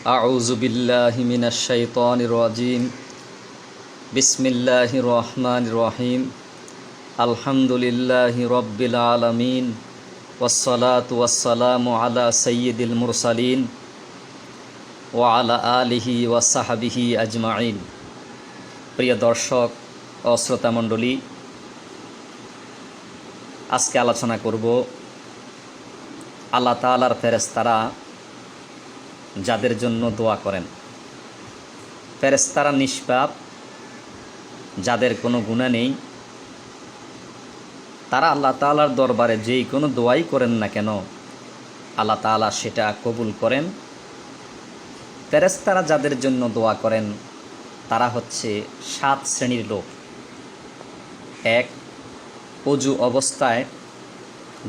আউযু বিল্লাহি মিনাশ শাইতানির রাজিম। বিসমিল্লাহির রহমানির রহিম। আলহামদুলিল্লাহি রাব্বিল আলামিন ওয়াসসালাতু ওয়াসসালামু আলা সাইয়্যিদিল মুরসালিন ওয়া আলা আলিহি ওয়া সাহবিহি আজমাইন। প্রিয় দর্শক ও শ্রোতামণ্ডলী, আজকে আলোচনা করব আল্লাহ তাআলার ফেরেশতারা যাদের জন্য দোয়া করেন। ফেরেশতারা নিষ্পাপ, যাদের কোনো গুনাহ নেই, তারা আল্লাহ তাআলার দরবারে যেই কোনো দোয়াই করেন না কেন আল্লাহ তাআলা সেটা কবুল করেন। ফেরেশতারা যাদের জন্য দোয়া করেন তারা হচ্ছে 7 শ্রেণীর লোক। 1, অজু অবস্থায়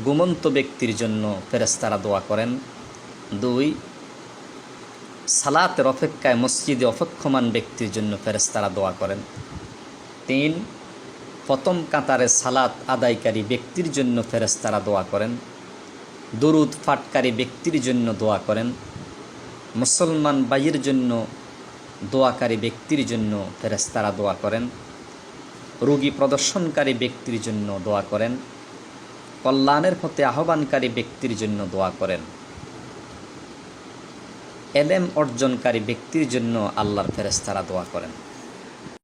ঘুমন্ত ব্যক্তির জন্য ফেরেশতারা দোয়া করেন। 2, সালাতের অপেক্ষায় মসজিদে অপেক্ষমান ব্যক্তির জন্য ফেরেশতারা দোয়া করেন। 3, প্রথম কাতারে সালাত আদায়কারী ব্যক্তির জন্য ফেরেশতারা দোয়া করেন। দুরুদ পাঠকারী ব্যক্তির জন্য দোয়া করেন। মুসলমান ভাইয়ের জন্য দোয়াকারী ব্যক্তির জন্য ফেরেশতারা দোয়া করেন। রোগী প্রদর্শনকারী ব্যক্তির জন্য দোয়া করেন। কল্যাণের পথে আহ্বানকারী ব্যক্তির জন্য দোয়া করেন। এলেম অর্জনকারী ব্যক্তির জন্য আল্লাহর ফেরেশতারা দোয়া করেন।